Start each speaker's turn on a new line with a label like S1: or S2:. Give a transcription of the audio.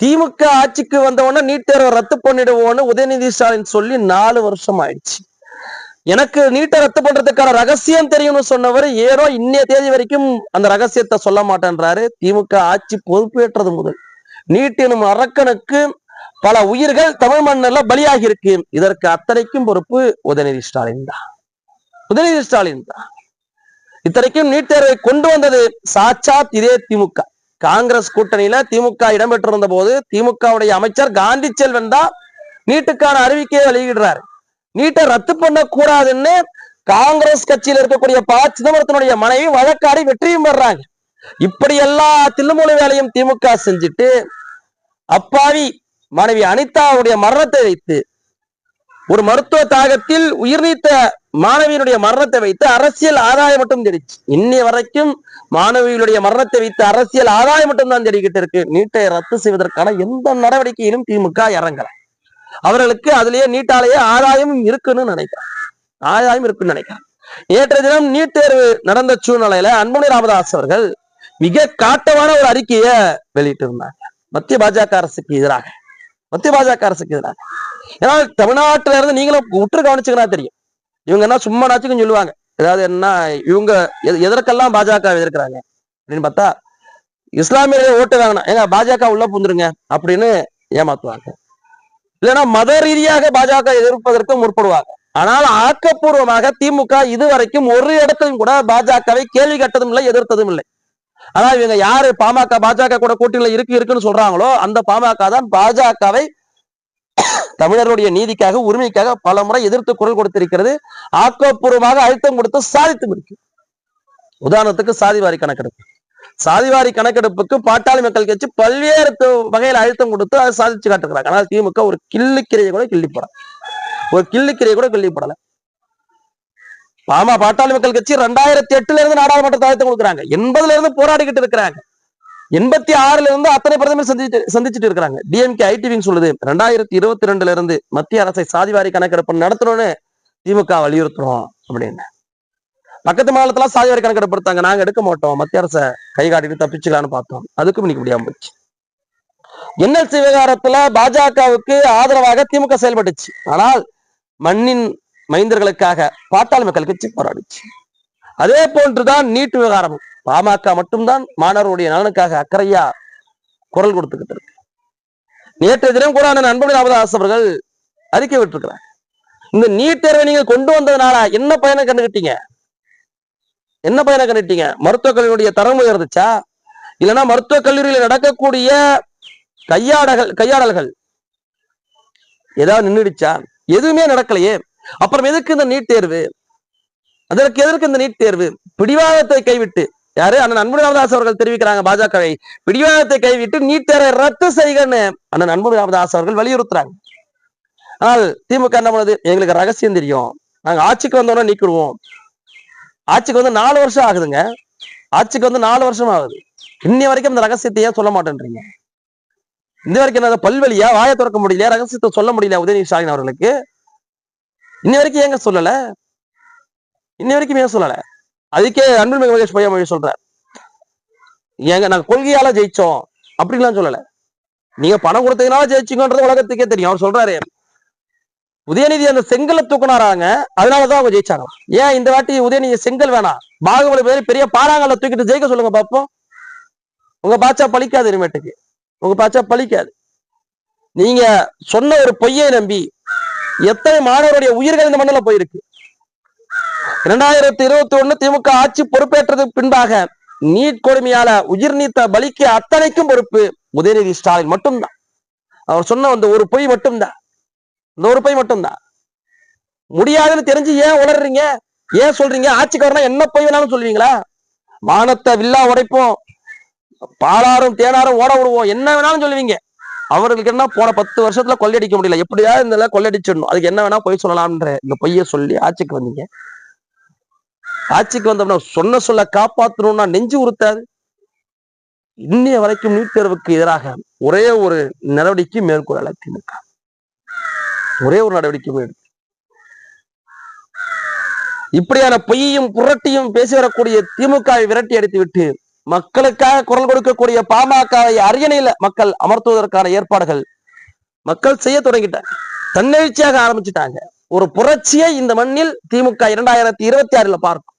S1: திமுக ஆட்சிக்கு வந்தவொடனே நீட் தேர்வை ரத்து பண்ணிடுவோன்னு உதயநிதி ஸ்டாலின் சொல்லி 4 வருஷம் ஆயிடுச்சு. எனக்கு நீட்டை ரத்து பண்றதுக்கான ரகசியம் தெரியும்னு சொன்னவர் ஏதோ இன்னைய தேதி வரைக்கும் அந்த ரகசியத்தை சொல்ல மாட்டேன்றாரு. திமுக ஆட்சி பொறுப்பேற்றது முதல் நீட் எனும் அரக்கனுக்கு பல உயிர்கள் தமிழ் மண்ணில் பலியாகி இருக்கு. இதற்கு அத்தனைக்கும் பொறுப்பு உதயநிதி ஸ்டாலின் தான். உதயநிதி ஸ்டாலின் தான். இத்தனைக்கும் நீட் தேர்வை கொண்டு வந்தது சாட்சாத் இதே திமுக. காங்கிரஸ் கூட்டணியில திமுக இடம்பெற்றிருந்த போது திமுகவுடைய அமைச்சர் காந்தி செல்வன் தான் நீட்டுக்கான அறிவிக்கையை வெளியிடுறாரு. நீட்டை ரத்து பண்ண கூடாதுன்னு காங்கிரஸ் கட்சியில் இருக்கக்கூடிய ப. சிதம்பரத்தினுடைய மனைவி வழக்காடி வெற்றியும் பெறாங்க. இப்படி எல்லா தில்லுமுழு வேலையும் திமுக செஞ்சுட்டு அப்பாவி மனைவி அனிதாவுடைய மரணத்தை வைத்து ஒரு மருத்துவ தாகத்தில் உயிர் நீத்த மாணவியினுடைய மரணத்தை வைத்து அரசியல் ஆதாயம் மட்டும் தெரிச்சு. இன்னைய வரைக்கும் மாணவிகளுடைய மரணத்தை வைத்து அரசியல் ஆதாயம் மட்டும் தான் தெரிவிக்கிட்டு இருக்கு. நீட்டை ரத்து செய்வதற்கான எந்த நடவடிக்கையிலும் திமுக இறங்கல. அவர்களுக்கு அதுலயே நீட்டாலேயே ஆதாயம் இருக்குன்னு நினைக்கிறேன். நேற்றைய தினம் நீட் தேர்வு நடந்த சூழ்நிலையில அன்புமணி ராமதாஸ் அவர்கள் மிக காட்டமான ஒரு அறிக்கையை வெளியிட்டு இருந்தாங்க மத்திய பாஜக அரசுக்கு எதிராக. ஏன்னா தமிழ்நாட்டில இருந்து நீங்களும் உற்று கவனிச்சுக்கனா தெரியும். இவங்க என்ன சும்மா நாச்சுக்கும் சொல்லுவாங்க. ஏதாவது என்ன இவங்க எதற்கெல்லாம் பாஜக எதிர்க்கிறாங்க அப்படின்னு பார்த்தா இஸ்லாமிய ஓட்டு வாங்கினா ஏங்க பாஜக உள்ள புந்துருங்க அப்படின்னு ஏமாத்துவாங்க. இல்லைன்னா மத ரீதியாக பாஜக எதிர்ப்பதற்கு முற்படுவாங்க. ஆனால் ஆக்கப்பூர்வமாக திமுக இதுவரைக்கும் ஒரு இடத்திலும் கூட பாஜகவை கேள்வி கட்டதும் இல்லை, எதிர்த்ததும் இல்லை. ஆனா இவங்க யாரு பாமக பாஜக கூட கூட்டணியில இருக்குன்னு சொல்றாங்களோ அந்த பாமக தான் பாஜகவை தமிழர்களுடைய நீதிக்காக உரிமைக்காக பல முறை எதிர்த்து குரல் கொடுத்திருக்கிறது. ஆக்கப்பூர்வமாக அழுத்தம் கொடுத்து சாதித்து இருக்கு. உதாரணத்துக்கு சாதிவாரி கணக்கெடுப்புக்கு பாட்டாளி மக்கள் கட்சி பல்வேறு வகையில் அழுத்தம் கொடுத்து அதை சாதிச்சு காட்டுறாங்க. ஆனால் திமுக ஒரு கிள்ளிக்கிரையை கூட கிள்ளி போடல. பாட்டாளி மக்கள் கட்சி 2008 இருந்து நாடாளுமன்றத்தை அழுத்தம் கொடுக்குறாங்க. 80 இருந்து போராடிக்கிட்டு இருக்கிறாங்க. 86 இருந்து அத்தனை பிரதமர் சந்திச்சுட்டு இருக்காங்க. டிஎம்கே ஐடிவிங் சொல்லுது 2022 இருந்து மத்திய அரசை சாதிவாரி கணக்கெடுப்பு நடத்தணும்னு திமுக வலியுறுத்துறோம் அப்படின்னு. பக்கத்து மாநிலத்துல சாதிவாரி கணக்கெடுப்பு எடுத்தாங்க. நாங்க எடுக்க மாட்டோம், மத்திய அரசை கை காட்டிட்டு தப்பிச்சுக்கலான்னு பார்த்தோம். அதுக்கும் இன்னைக்கு முடியாம போச்சு. என்எல்சி விவகாரத்துல பாஜகவுக்கு ஆதரவாக திமுக செயல்பட்டுச்சு. ஆனால் மண்ணின் மைந்தர்களுக்காக பாட்டாளி மக்கள் கட்சி போராடிச்சு. அதே போன்றுதான் நீட் விவகாரம். பாமக மட்டும்தான் மாணவருடைய நலனுக்காக அக்கறையா குரல் கொடுத்துக்கிட்டு இருக்கு. நேற்றைய தினம் கூட அன்புமணி ராமதாஸ் அவர்கள் அறிக்கை விட்டுருக்கிறார். இந்த நீட் தேர்வை நீங்க கொண்டு வந்ததுனால என்ன பயனை கண்டுகிட்டீங்க? மருத்துவக் கல்லூரியுடைய தரம் உயர்ந்துச்சா? இல்லைன்னா மருத்துவக் கல்லூரியில் நடக்கக்கூடிய கையாடல்கள் ஏதாவது நின்றுடுச்சா? எதுவுமே நடக்கலையே. அப்புறம் எதுக்கு இந்த நீட் தேர்வு? எதற்கு இந்த நீட் தேர்வு? பிடிவாதத்தை கைவிட்டு யாரு அண்ணன் அன்புமணி ராமதாஸ் அவர்கள் தெரிவிக்கிறாங்க. பாஜகவை பிடிவாதத்தை கைவிட்டு நீட் தேர்வை ரத்து செய்யன்னு அண்ணன் அன்புமணி ராமதாஸ் அவர்கள் வலியுறுத்துறாங்க. ஆனால் திமுக என்ன பண்ணுது? எங்களுக்கு ரகசியம் தெரியும், நாங்க ஆட்சிக்கு வந்தோம்னா நீக்கிடுவோம். ஆட்சிக்கு வந்து 4 வருஷம் ஆகுதுங்க. 4 வருஷம் ஆகுது. இன்னி வரைக்கும் இந்த ரகசியத்தையே சொல்ல மாட்டேன்றீங்க. இந்த வரைக்கும் என்ன பல்வெளியா? வாயை திறக்க முடியல, ரகசியத்தை சொல்ல முடியல உதயநிதி ஸ்டாலின் அவர்களுக்கு. இன்னி வரைக்கும் ஏங்க சொல்லல? அதுக்கே அன்பில் மகேஷ் பொய்யாமொழி சொல்றார், ஏங்க நாங்க கொள்கையால ஜெயிச்சோம் அப்படின்லாம் சொல்லல, நீங்க பணம் கொடுத்ததுனால ஜெயிச்சிங்கன்றது உலகத்துக்கே தெரியும். அவர் சொல்றாரு உதயநிதி அந்த செங்கலை தூக்குனாராங்க, அதனாலதான் அவங்க ஜெயிச்சாங்க. ஏன் இந்த வாட்டி உதயநிதி செங்கல் வேணாம், பாகுபலி பேரு பெரிய பாறாங்கல்ல தூக்கிட்டு ஜெயிக்க சொல்லுங்க பாப்போம். உங்க பாச்சா பழிக்காது. இனிமேட்டுக்கு உங்க பாச்சா பழிக்காது. நீங்க சொன்ன ஒரு பொய்யை நம்பி எத்தனை மாணவருடைய உயிர்கள் இந்த மண்ணில் போயிருக்கு. 2021 திமுக ஆட்சி பொறுப்பேற்றதுக்கு பின்பாக நீட் கொடுமையால உயிர் நீத்த பலிக்கு அத்தனைக்கும் பொறுப்பு உதயநிதி ஸ்டாலின் மட்டும்தான். அவர் சொன்ன அந்த ஒரு பொய் மட்டும்தான். முடியாதுன்னு தெரிஞ்சு ஏன் உளறீங்க? ஏன் சொல்றீங்க? ஆட்சிக்கு வரணும் என்ன பொய் வேணாலும் சொல்லுவீங்களா? வானத்தை வில்லா உடைப்போம், பாலாரும் தேனாரும் ஓட விடுவோம், என்ன வேணாலும் சொல்லுவீங்க. அவர்களுக்கு என்ன போன 10 வருஷத்துல கொள்ளையடிக்க முடியல, எப்படியாவது இந்த கொள்ளையடிச்சிடணும், அதுக்கு என்ன வேணா பொய் சொல்லலாம்ன்ற இந்த பொய்ய சொல்லி ஆட்சிக்கு வந்தீங்க. ஆட்சிக்கு வந்தோம்னா சொல்ல காப்பாற்றணும்னா நெஞ்சு உறுத்தாது. இன்னைய வரைக்கும் நீட் தேர்வுக்கு எதிராக ஒரே ஒரு நடவடிக்கை மேற்கொள்ளல திமுக. இப்படியான பொய்யையும் புரட்டியும் பேசி வரக்கூடிய திமுகவை விரட்டி அடித்து விட்டு மக்களுக்காக குரல் கொடுக்கக்கூடிய பாமகவை அரியணையில மக்கள் அமர்த்துவதற்கான ஏற்பாடுகள் மக்கள் செய்ய தொடங்கிட்டாங்க. தன்னெழுச்சியாக ஆரம்பிச்சுட்டாங்க. ஒரு புரட்சியை இந்த மண்ணில் திமுக 2026 பார்க்கும்.